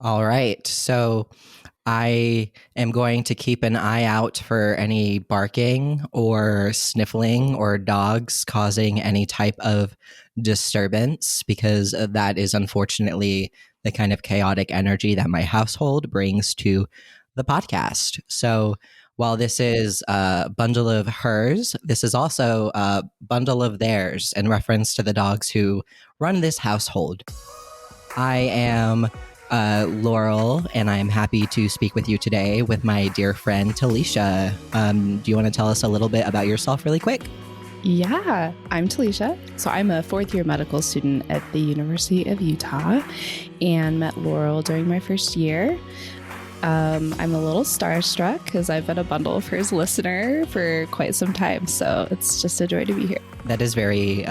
All right. So I am going to keep an eye out for any barking or sniffling or dogs causing any type of disturbance because that is unfortunately the kind of chaotic energy that my household brings to the podcast. So while this is a bundle of hers, this is also a bundle of theirs in reference to the dogs who run this household. I am Laurel, and I'm happy to speak with you today with my dear friend Talisha. Do you want to tell us a little bit about yourself really quick? Yeah, I'm Talisha. So I'm a fourth year medical student at the University of Utah and met Laurel during my first year. I'm a little starstruck because I've been a Bundle of Hers listener for quite some time. So it's just a joy to be here. That is very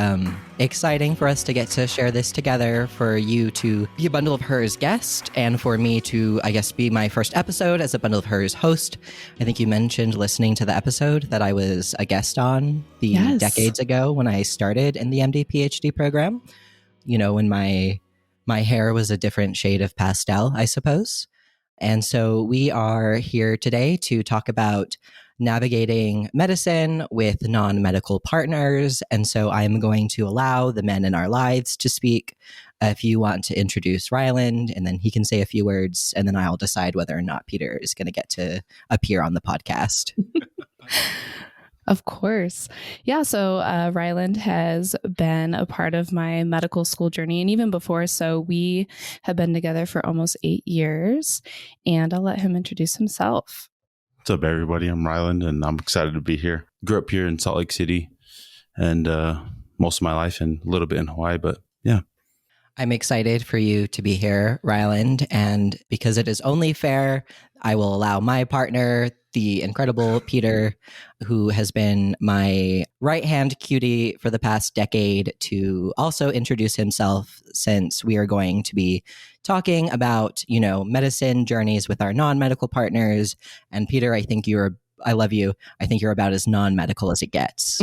exciting for us to get to share this together, for you to be a Bundle of Hers guest, and for me to, I guess, be my first episode as a Bundle of Hers host. I think you mentioned listening to the episode that I was a guest on decades ago when I started in the MD PhD program. You know, when my hair was a different shade of pastel, I suppose. And so we are here today to talk about navigating medicine with non-medical partners. And so I'm going to allow the men in our lives to speak. If you want to introduce Ryland, and then he can say a few words, and then I'll decide whether or not Peter is going to get to appear on the podcast. Of course. Yeah. So Ryland has been a part of my medical school journey and even before. So we have been together for almost 8 years, and I'll let him introduce himself. What's up, everybody? I'm Ryland, and I'm excited to be here. Grew up here in Salt Lake City and most of my life, and a little bit in Hawaii, but yeah. I'm excited for you to be here, Ryland, and because it is only fair, I will allow my partner, the incredible Peter, who has been my right-hand cutie for the past decade, to also introduce himself, since we are going to be talking about, medicine journeys with our non-medical partners. And Peter, I love you. I think you're about as non-medical as it gets.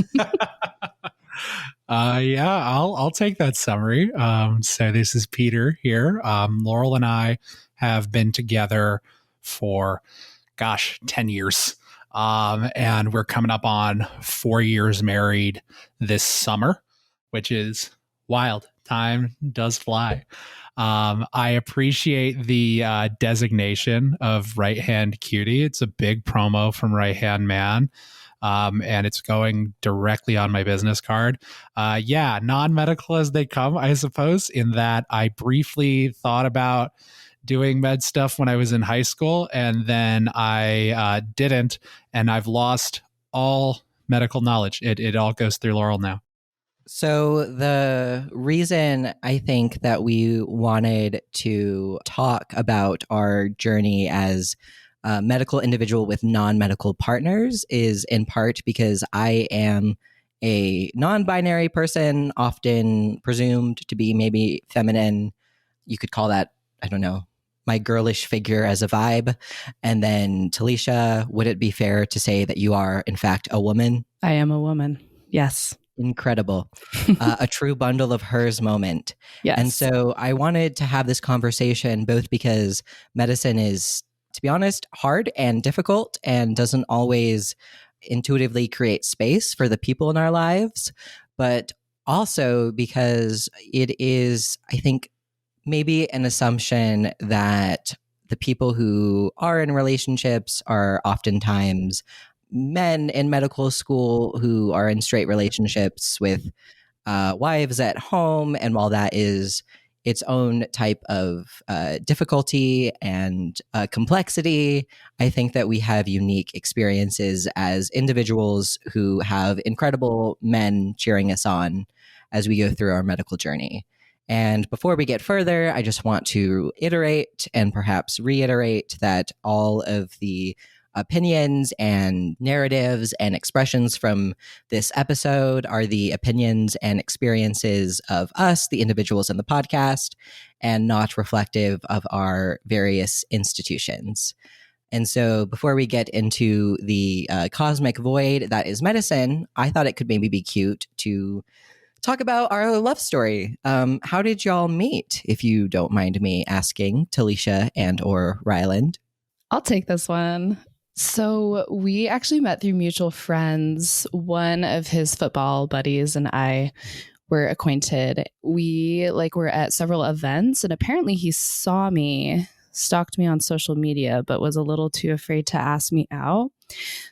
Yeah, I'll take that summary. So this is Peter here. Laurel and I have been together for, 10 years. And we're coming up on 4 years married this summer, which is wild. Time does fly. I appreciate the designation of right hand cutie. It's a big promo from Right Hand Man. And it's going directly on my business card. Non-medical as they come, I suppose, in that I briefly thought about doing med stuff when I was in high school, and then I didn't, and I've lost all medical knowledge. It all goes through Laurel now. So the reason I think that we wanted to talk about our journey as a medical individual with non-medical partners is in part because I am a non-binary person, often presumed to be maybe feminine. You could call that, I don't know, my girlish figure as a vibe. And then Talisha, would it be fair to say that you are in fact a woman? I am a woman. Yes. Incredible. A true Bundle of Hers moment. Yes. And so I wanted to have this conversation both because medicine is, to be honest, hard and difficult and doesn't always intuitively create space for the people in our lives, but also because it is, I think, maybe an assumption that the people who are in relationships are oftentimes men in medical school who are in straight relationships with wives at home. And while that is its own type of difficulty and complexity, I think that we have unique experiences as individuals who have incredible men cheering us on as we go through our medical journey. And before we get further, I just want to iterate and perhaps reiterate that all of the opinions and narratives and expressions from this episode are the opinions and experiences of us, the individuals in the podcast, and not reflective of our various institutions. And so before we get into the cosmic void that is medicine, I thought it could maybe be cute to talk about our love story. How did y'all meet, if you don't mind me asking, Talisha and or Ryland? I'll take this one. So we actually met through mutual friends. One of his football buddies and I were acquainted. We were at several events, and apparently he saw me, stalked me on social media, but was a little too afraid to ask me out.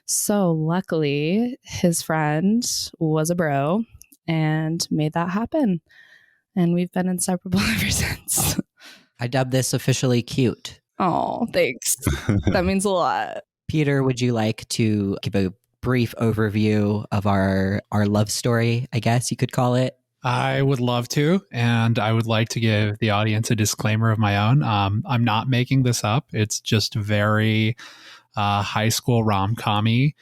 So luckily, his friend was a bro and made that happen. And we've been inseparable ever since. I dubbed this officially cute. Oh, thanks. That means a lot. Peter, would you like to give a brief overview of our love story, I guess you could call it? I would love to, and I would like to give the audience a disclaimer of my own. I'm not making this up. It's just very high school rom-com-y.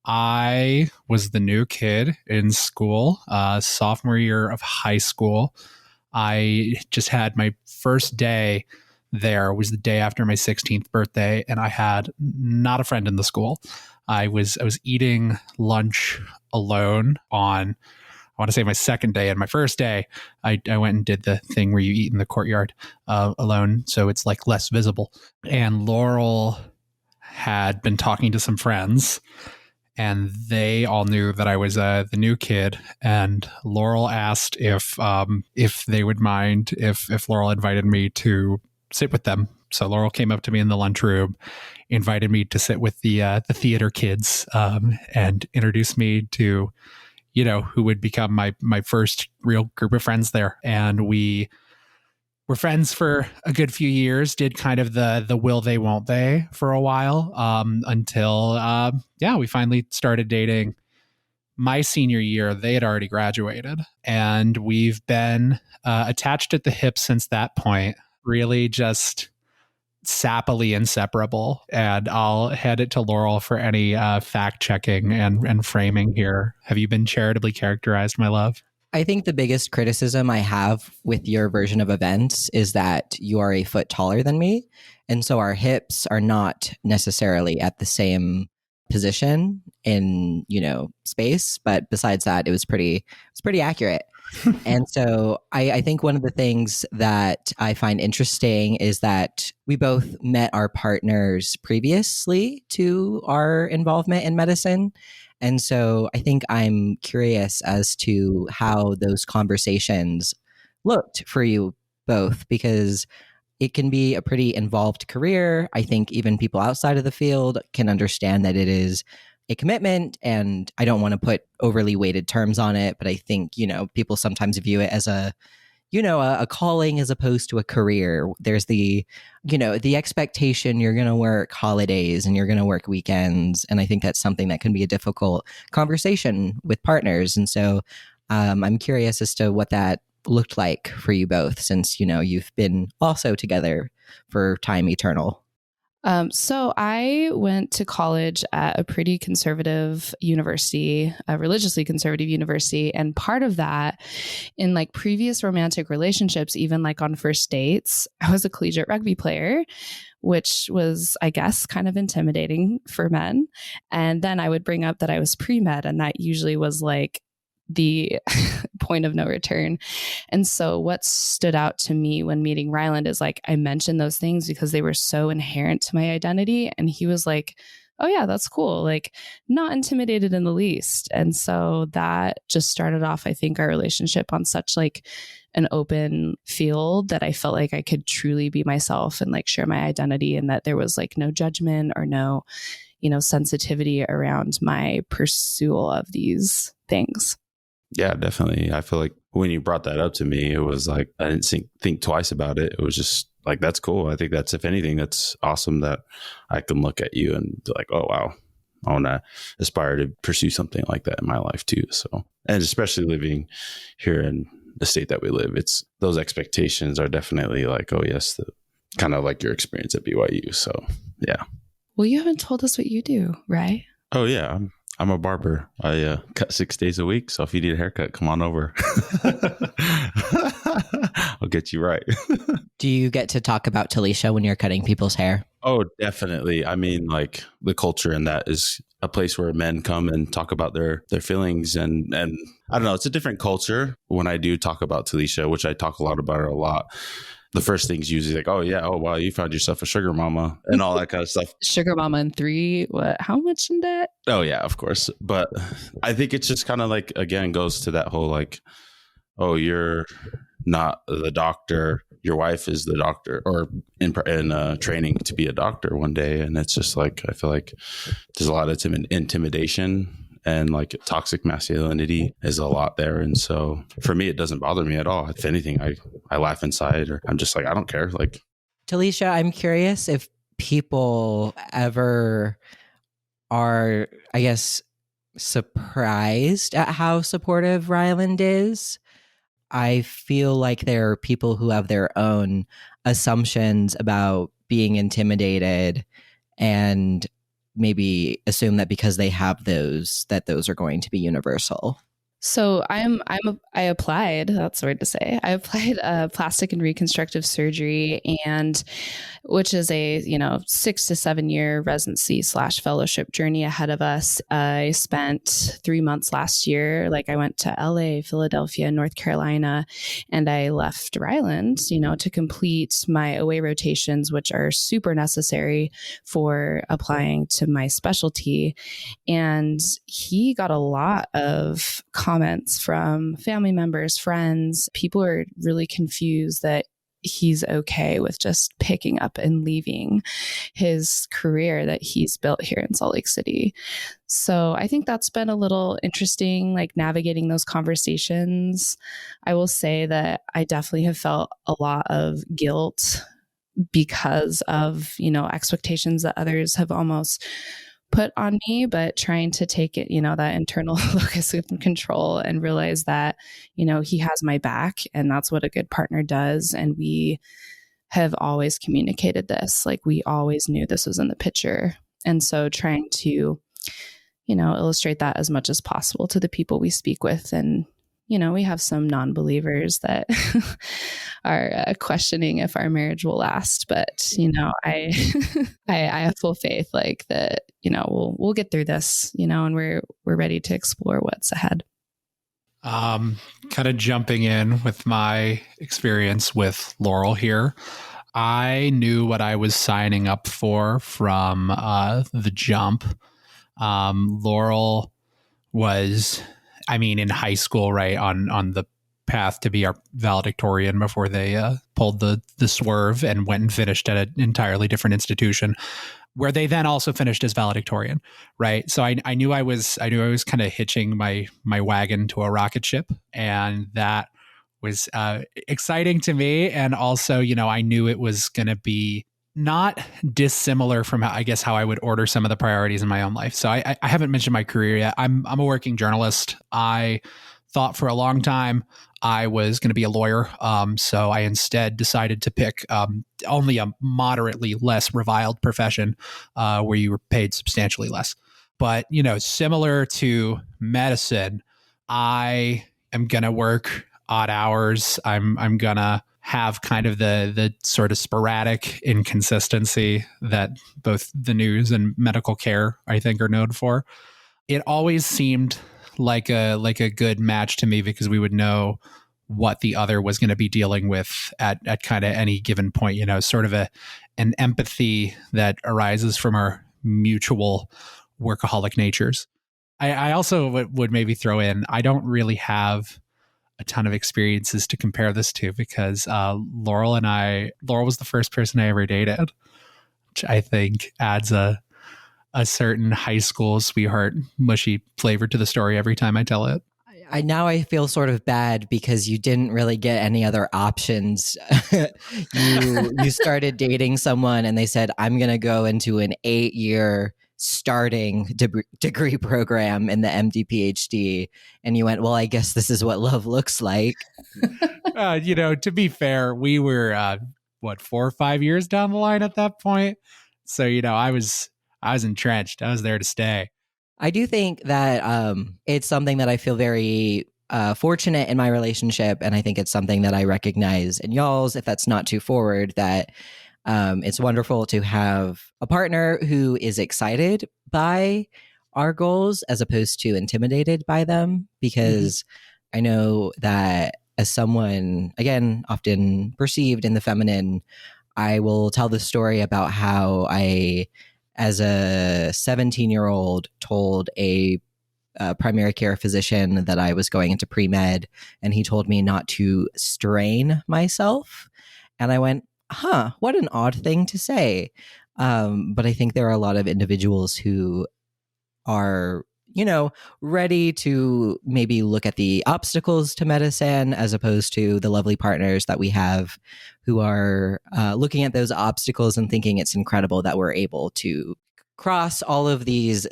I was the new kid in school, sophomore year of high school. I just had my first day there, was the day after my 16th birthday, and I had not a friend in the school. I was eating lunch alone on, I want to say, my second day. And my first day, I went and did the thing where you eat in the courtyard alone, so it's less visible. And Laurel had been talking to some friends, and they all knew that I was the new kid. And Laurel asked if they would mind if Laurel invited me to sit with them. So Laurel came up to me in the lunchroom, invited me to sit with the theater kids, and introduced me to, who would become my first real group of friends there. And we were friends for a good few years, did kind of the will they, won't they for a while, until, we finally started dating. My senior year, they had already graduated, and we've been attached at the hip since that point, really just sappily inseparable. And I'll hand it to Laurel for any fact checking and framing here. Have you been charitably characterized, my love? I think the biggest criticism I have with your version of events is that you are a foot taller than me. And so our hips are not necessarily at the same position in, space. But besides that, it's pretty accurate. And so I think one of the things that I find interesting is that we both met our partners previously to our involvement in medicine. And so I think I'm curious as to how those conversations looked for you both, because it can be a pretty involved career. I think even people outside of the field can understand that it is a commitment, and I don't want to put overly weighted terms on it, but I think, people sometimes view it as a calling as opposed to a career. There's the expectation you're going to work holidays and you're going to work weekends. And I think that's something that can be a difficult conversation with partners. And so I'm curious as to what that looked like for you both, since, you've been also together for time eternal. So I went to college at a pretty conservative university, a religiously conservative university. And part of that, in previous romantic relationships, even on first dates, I was a collegiate rugby player, which was, I guess, kind of intimidating for men. And then I would bring up that I was pre-med, and that usually was the point of no return. And so what stood out to me when meeting Ryland is I mentioned those things because they were so inherent to my identity. And he was like, oh yeah, that's cool. Not intimidated in the least. And so that just started off, I think, our relationship on such an open field that I felt like I could truly be myself and share my identity, and that there was no judgment or no, sensitivity around my pursuit of these things. Yeah, definitely. I feel like when you brought that up to me, it was I didn't think twice about it. It was just that's cool. I think that's, if anything, that's awesome that I can look at you and be oh, wow, I want to aspire to pursue something like that in my life too. So, and especially living here in the state that we live, it's those expectations are definitely oh yes, the kind of your experience at BYU. So yeah. Well, you haven't told us what you do, right? Oh yeah. I'm a barber. I cut 6 days a week. So if you need a haircut, come on over. I'll get you right. Do you get to talk about Talisha when you're cutting people's hair? Oh, definitely. I mean, the culture in that is a place where men come and talk about their feelings. And I don't know, it's a different culture. When I do talk about Talisha, which I talk a lot about her a lot, the first thing's usually like, oh yeah, oh wow, you found yourself a sugar mama and all that kind of stuff. Sugar mama and 3, what, how much in debt? Oh yeah, of course. But I think it's just kind of like, again, goes to that whole like, oh, you're not the doctor, your wife is the doctor, or in training to be a doctor one day. And it's just like, I feel like there's a lot of intimidation and like toxic masculinity is a lot there. And so for me, it doesn't bother me at all. If anything, I laugh inside, or I'm just like, I don't care. Like, Talisha, I'm curious if people ever are, I guess, surprised at how supportive Ryland is. I feel like there are people who have their own assumptions about being intimidated and maybe assume that because they have those, that those are going to be universal. So I applied, that's weird to say. I applied plastic and reconstructive surgery, and which is a 6 to 7 year residency / fellowship journey ahead of us. I spent 3 months last year. Like I went to LA, Philadelphia, North Carolina, and I left Ryland, to complete my OA rotations, which are super necessary for applying to my specialty. And he got a lot of comments from family members, friends. People are really confused that he's okay with just picking up and leaving his career that he's built here in Salt Lake City. So I think that's been a little interesting, like navigating those conversations. I will say that I definitely have felt a lot of guilt because of, expectations that others have almost put on me, but trying to take it, that internal locus of control and realize that, he has my back, and that's what a good partner does. And we have always communicated this, like we always knew this was in the picture. And so trying to, illustrate that as much as possible to the people we speak with. And, we have some non-believers that are questioning if our marriage will last. But, I have full faith like that, we'll get through this, and we're ready to explore what's ahead. Kind of jumping in with my experience with Laurel here. I knew what I was signing up for from the jump. Laurel was, in high school, right, on the path to be our valedictorian before they pulled the swerve and went and finished at an entirely different institution, where they then also finished as valedictorian, right? So I knew I was kind of hitching my wagon to a rocket ship, and that was exciting to me. And also, I knew it was going to be not dissimilar from how I would order some of the priorities in my own life. So I haven't mentioned my career yet. I'm a working journalist. I thought for a long time I was going to be a lawyer. So I instead decided to pick only a moderately less reviled profession where you were paid substantially less. But, similar to medicine, I am going to work odd hours. I'm going to have kind of the sort of sporadic inconsistency that both the news and medical care, I think, are known for. It always seemed like a good match to me because we would know what the other was going to be dealing with at kind of any given point, sort of an empathy that arises from our mutual workaholic natures. I also would maybe throw in, I don't really have a ton of experiences to compare this to because Laurel was the first person I ever dated, which I think adds a certain high school sweetheart mushy flavor to the story every time I tell it. I feel sort of bad because you didn't really get any other options. You started dating someone and they said, I'm going to go into an 8-year starting degree program in the MD PhD. And you went, well, I guess this is what love looks like. To be fair, we were, 4 or 5 years down the line at that point. So, I was entrenched. I was there to stay. I do think that it's something that I feel very fortunate in my relationship. And I think it's something that I recognize in y'all's, if that's not too forward, that it's wonderful to have a partner who is excited by our goals as opposed to intimidated by them, because I know that as someone, again, often perceived in the feminine, I will tell the story about how I, as a 17-year-old, told a primary care physician that I was going into pre-med, and he told me not to strain myself. And I went, huh, what an odd thing to say. But I think there are a lot of individuals who are, ready to maybe look at the obstacles to medicine as opposed to the lovely partners that we have who are looking at those obstacles and thinking it's incredible that we're able to cross all of these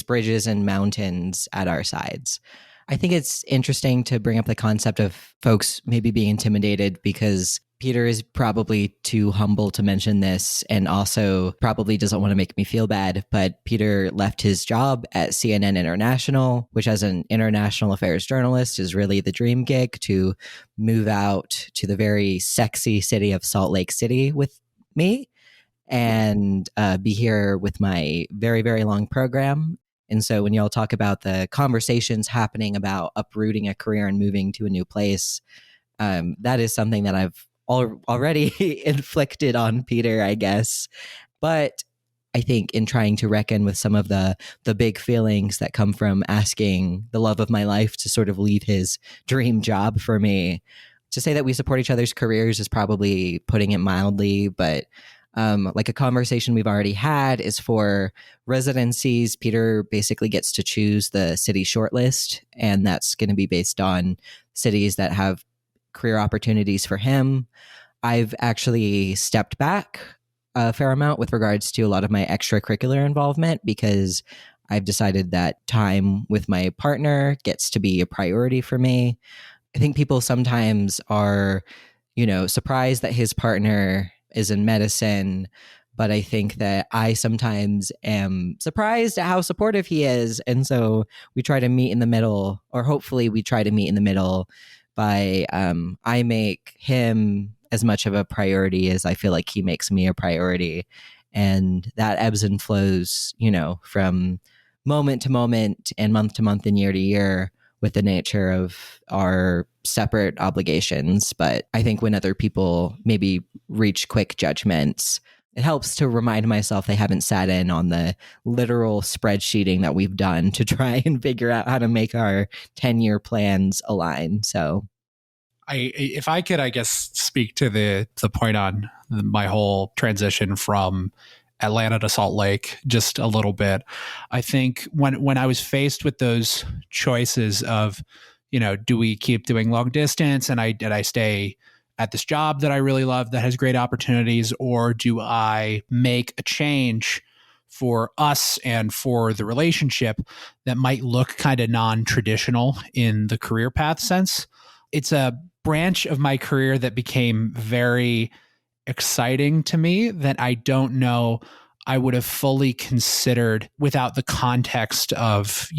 bridges and mountains at our sides. I think it's interesting to bring up the concept of folks maybe being intimidated because Peter is probably too humble to mention this and also probably doesn't want to make me feel bad, but Peter left his job at CNN International, which as an international affairs journalist is really the dream gig, to move out to the very sexy city of Salt Lake City with me and be here with my very, very long program. And so when y'all talk about the conversations happening about uprooting a career and moving to a new place, that is something that I've already inflicted on Peter, I guess. But I think in trying to reckon with some of the big feelings that come from asking the love of my life to sort of leave his dream job for me, to say that we support each other's careers is probably putting it mildly, but like a conversation we've already had is for residencies. Peter basically gets to choose the city shortlist, and that's going to be based on cities that have career opportunities for him. I've actually stepped back a fair amount with regards to a lot of my extracurricular involvement because I've decided that time with my partner gets to be a priority for me. I think people sometimes are, surprised that his partner is in medicine, but I think that I sometimes am surprised at how supportive he is. And so we try to meet in the middle, or hopefully we try to meet in the middle by I make him as much of a priority as I feel like he makes me a priority. And that ebbs and flows, from moment to moment and month to month and year to year with the nature of our separate obligations. But I think when other people maybe reach quick judgments, it helps to remind myself they haven't sat in on the literal spreadsheeting that we've done to try and figure out how to make our 10-year plans align. So if I could, I guess, speak to the point on my whole transition from Atlanta to Salt Lake just a little bit. I think when I was faced with those choices of, do we keep doing long distance and I stay at this job that I really love that has great opportunities, or do I make a change for us and for the relationship that might look kind of non-traditional in the career path sense? It's a branch of my career that became very exciting to me that I don't know I would have fully considered without the context of,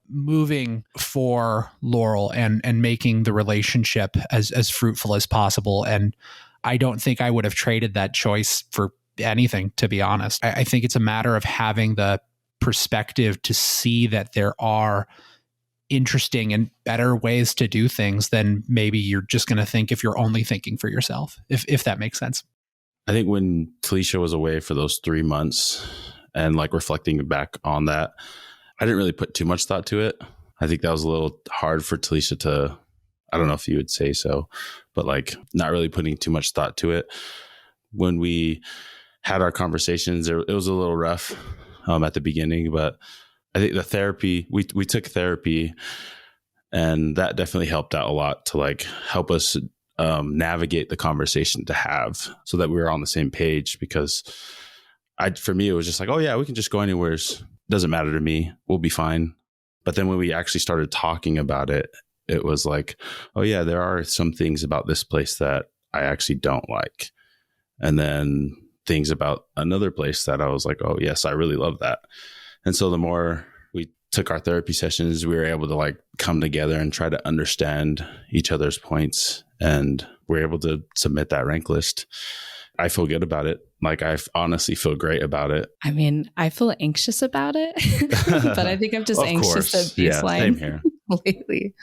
moving for Laurel and making the relationship as fruitful as possible. And I don't think I would have traded that choice for anything, to be honest. I think it's a matter of having the perspective to see that there are interesting and better ways to do things than maybe you're just going to think if you're only thinking for yourself, if that makes sense. I think when Talisha was away for those 3 months and like reflecting back on that, I didn't really put too much thought to it. I think that was a little hard for Talisha to, I don't know if you would say so, but like not really putting too much thought to it. When we had our conversations, it was a little rough at the beginning, but I think the therapy, we took therapy, and that definitely helped out a lot to like help us navigate the conversation to have so that we were on the same page. Because for me, it was just like, oh yeah, we can just go anywhere. It doesn't matter to me. We'll be fine. But then when we actually started talking about it, it was like, oh yeah, there are some things about this place that I actually don't like. And then things about another place that I was like, oh yes, I really love that. And so the more we took our therapy sessions, we were able to like come together and try to understand each other's points, and we're able to submit that rank list. I feel good about it. Like I honestly feel great about it. I mean, I feel anxious about it, but I think I'm just Of anxious course. at baseline Same here. lately.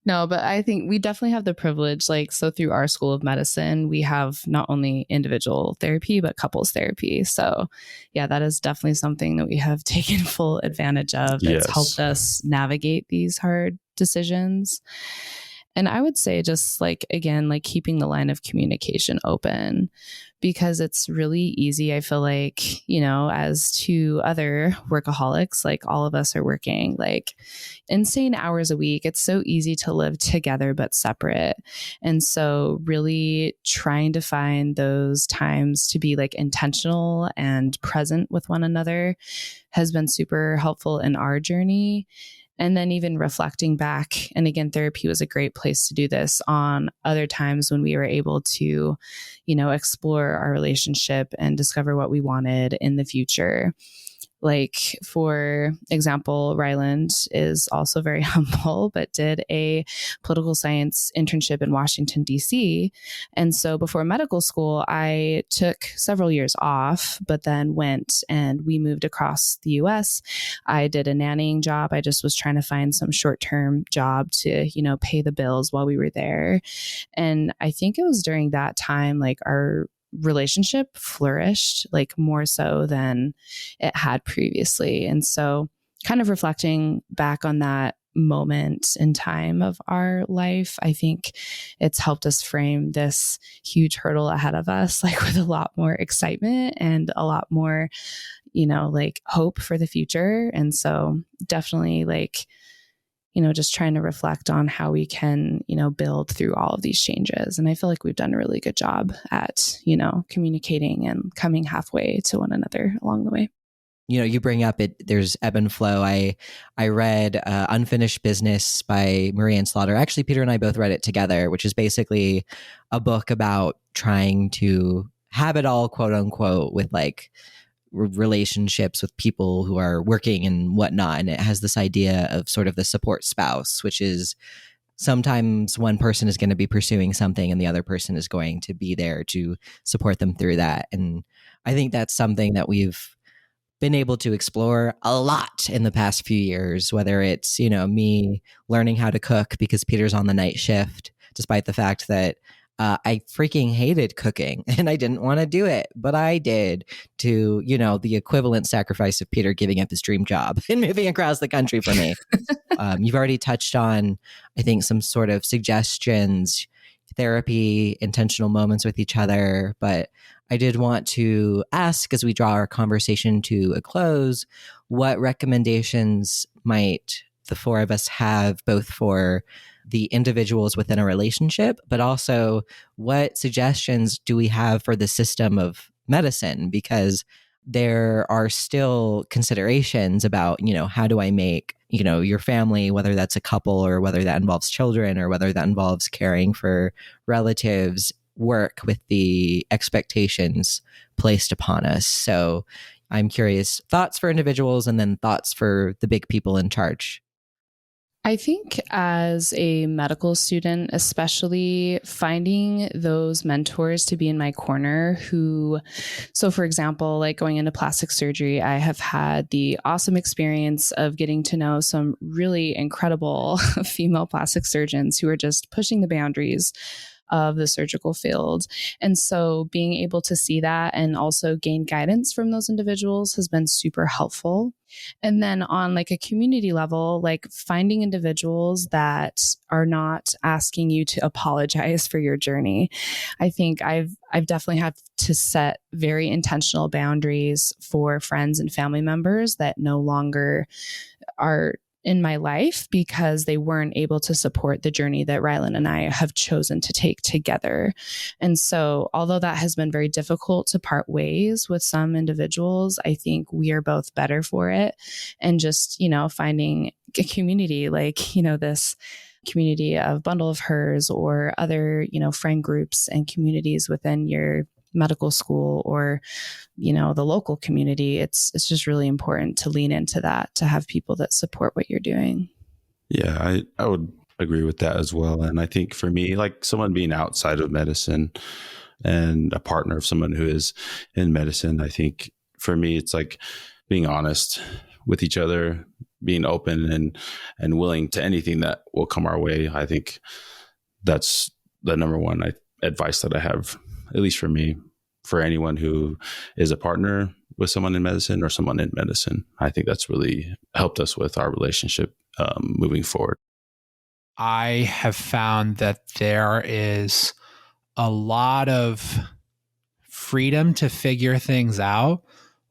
No, but I think we definitely have the privilege, like, so through our School of Medicine, we have not only individual therapy, but couples therapy. So yeah, that is definitely something that we have taken full advantage of. That's helped us navigate these hard decisions. And I would say just like, again, like keeping the line of communication open, because it's really easy. I feel like, as two other workaholics, like all of us are working like insane hours a week. It's so easy to live together, but separate. And so really trying to find those times to be like intentional and present with one another has been super helpful in our journey. And then even reflecting back, and again, therapy was a great place to do this, on other times when we were able to, explore our relationship and discover what we wanted in the future. Like, for example, Ryland is also very humble, but did a political science internship in Washington, D.C. And so before medical school, I took several years off, but then went and we moved across the U.S. I did a nannying job. I just was trying to find some short-term job to, pay the bills while we were there. And I think it was during that time, like, our relationship flourished, like more so than it had previously. And so kind of reflecting back on that moment in time of our life, I think it's helped us frame this huge hurdle ahead of us, like with a lot more excitement and a lot more, like hope for the future. And so definitely like, just trying to reflect on how we can, build through all of these changes. And I feel like we've done a really good job at, communicating and coming halfway to one another along the way. You bring up there's ebb and flow. I read Unfinished Business by Marie Anne Slaughter. Actually, Peter and I both read it together, which is basically a book about trying to have it all, quote unquote, with like relationships with people who are working and whatnot. And it has this idea of sort of the support spouse, which is sometimes one person is going to be pursuing something and the other person is going to be there to support them through that. And I think that's something that we've been able to explore a lot in the past few years, whether it's, me learning how to cook because Peter's on the night shift, despite the fact that I freaking hated cooking and I didn't want to do it, but I did, to, the equivalent sacrifice of Peter giving up his dream job and moving across the country for me. You've already touched on, I think, some sort of suggestions, therapy, intentional moments with each other. But I did want to ask, as we draw our conversation to a close, what recommendations might the four of us have, both for the individuals within a relationship, but also what suggestions do we have for the system of medicine? Because there are still considerations about, how do I make, your family, whether that's a couple or whether that involves children or whether that involves caring for relatives, work with the expectations placed upon us. So I'm curious, thoughts for individuals and then thoughts for the big people in charge. I think as a medical student, especially finding those mentors to be in my corner so for example, like going into plastic surgery, I have had the awesome experience of getting to know some really incredible female plastic surgeons who are just pushing the boundaries of the surgical field. And so being able to see that and also gain guidance from those individuals has been super helpful. And then on like a community level, like finding individuals that are not asking you to apologize for your journey. I think I've definitely had to set very intentional boundaries for friends and family members that no longer are in my life because they weren't able to support the journey that Ryland and I have chosen to take together. And so although that has been very difficult to part ways with some individuals, I think we are both better for it. And just, finding a community like, this community of Bundle of Hers or other, friend groups and communities within your medical school or, the local community, it's just really important to lean into that, to have people that support what you're doing. Yeah, I would agree with that as well. And I think for me, like someone being outside of medicine, and a partner of someone who is in medicine. I think for me, it's like being honest with each other, being open and willing to anything that will come our way. I think that's the number one advice that I have, at least for me, for anyone who is a partner with someone in medicine or someone in medicine. I think that's really helped us with our relationship moving forward. I have found that there is a lot of freedom to figure things out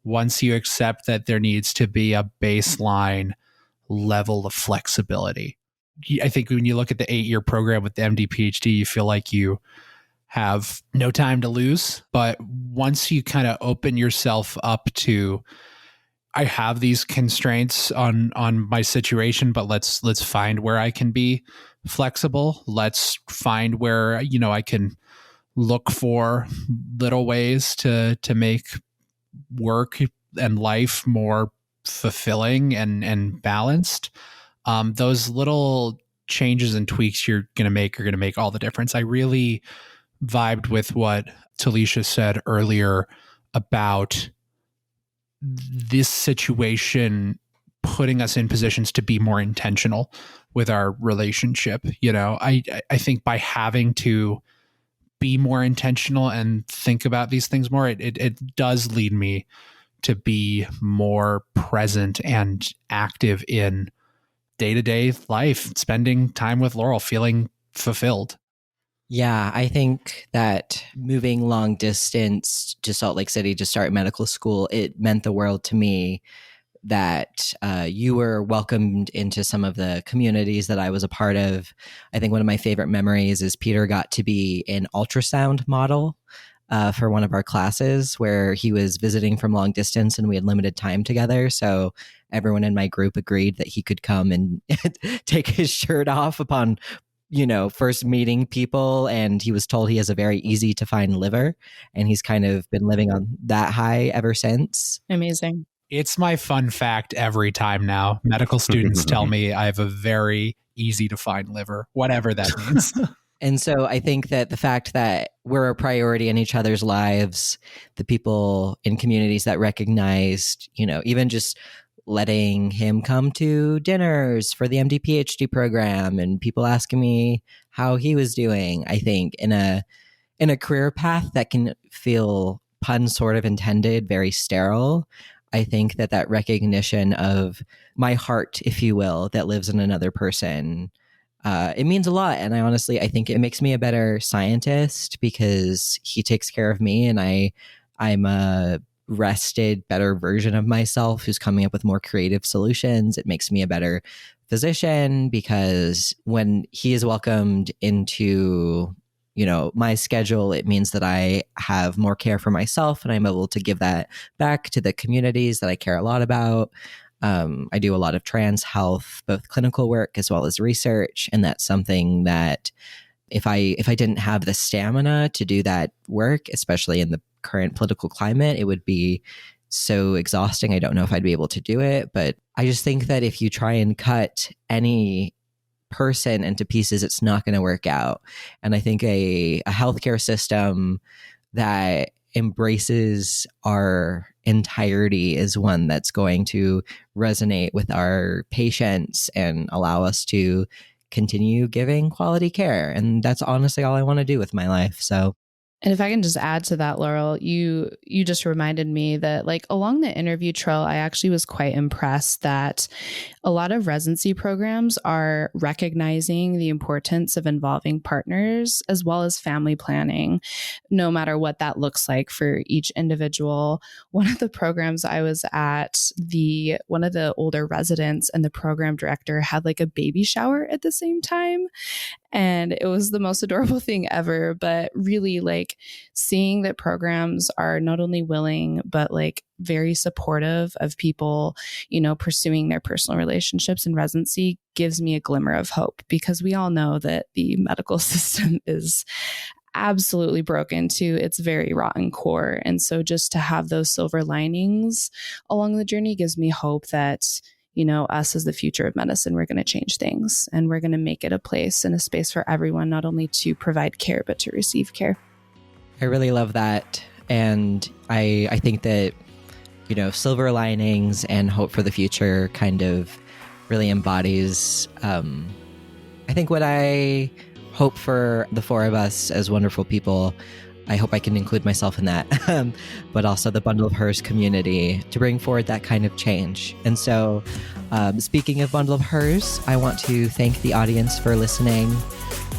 once you accept that there needs to be a baseline level of flexibility. I think when you look at the 8-year program with the MD PhD, you feel like you have no time to lose. But once you kind of open yourself up to, I have these constraints on my situation, but let's find where I can be flexible. Let's find where, I can look for little ways to make work and life more fulfilling and balanced. Those little changes and tweaks you're going to make all the difference. I really vibed with what Talisha said earlier about this situation putting us in positions to be more intentional with our relationship. I think by having to be more intentional and think about these things more, it does lead me to be more present and active in day-to-day life, spending time with Laurel, feeling fulfilled. Yeah, I think that moving long distance to Salt Lake City to start medical school, it meant the world to me that you were welcomed into some of the communities that I was a part of. I think one of my favorite memories is Peter got to be an ultrasound model for one of our classes where he was visiting from long distance and we had limited time together. So everyone in my group agreed that he could come and take his shirt off upon first meeting people, and he was told he has a very easy to find liver, and he's kind of been living on that high ever since. Amazing. It's my fun fact every time now. Medical students tell me I have a very easy to find liver, whatever that means. And so I think that the fact that we're a priority in each other's lives, the people in communities that recognized, even just letting him come to dinners for the MD PhD program and people asking me how he was doing, I think in a career path that can feel, pun sort of intended, very sterile. I think that recognition of my heart, if you will, that lives in another person, it means a lot. And I think it makes me a better scientist because he takes care of me, and I'm a rested, better version of myself who's coming up with more creative solutions. It makes me a better physician because when he is welcomed into my schedule, it means that I have more care for myself and I'm able to give that back to the communities that I care a lot about. I do a lot of trans health, both clinical work as well as research. And that's something that if I didn't have the stamina to do that work, especially in the current political climate, it would be so exhausting. I don't know if I'd be able to do it, but I just think that if you try and cut any person into pieces, it's not going to work out. And I think a healthcare system that embraces our entirety is one that's going to resonate with our patients and allow us to continue giving quality care. And that's honestly all I want to do with my life. So. And if I can just add to that, Laurel, you just reminded me that along the interview trail, I actually was quite impressed that a lot of residency programs are recognizing the importance of involving partners as well as family planning, no matter what that looks like for each individual. One of the programs I was at, one of the older residents and the program director had a baby shower at the same time. And it was the most adorable thing ever. But really, seeing that programs are not only willing, but very supportive of people, pursuing their personal relationships in residency gives me a glimmer of hope, because we all know that the medical system is absolutely broken to its very rotten core. And so just to have those silver linings along the journey gives me hope that us as the future of medicine, we're going to change things and we're going to make it a place and a space for everyone, not only to provide care, but to receive care. I really love that. And I think that, silver linings and hope for the future kind of really embodies, I think, what I hope for the four of us as wonderful people. I hope I can include myself in that, but also the Bundle of Hers community to bring forward that kind of change. And so, speaking of Bundle of Hers, I want to thank the audience for listening.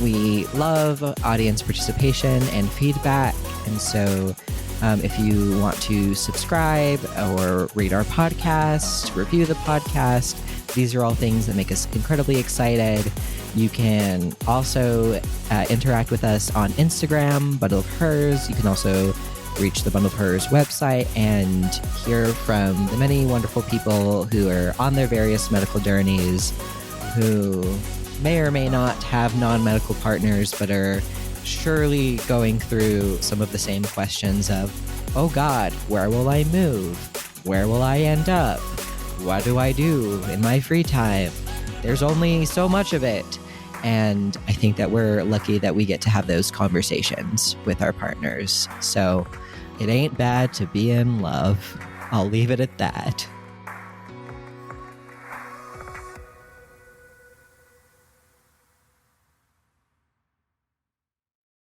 We love audience participation and feedback. And so, if you want to subscribe or rate our podcast, review the podcast, these are all things that make us incredibly excited. You can also interact with us on Instagram, Bundle of Hers. You can also reach the Bundle of Hers website and hear from the many wonderful people who are on their various medical journeys, who may or may not have non-medical partners, but are surely going through some of the same questions of, oh God, where will I move? Where will I end up? What do I do in my free time? There's only so much of it. And I think that we're lucky that we get to have those conversations with our partners. So it ain't bad to be in love. I'll leave it at that.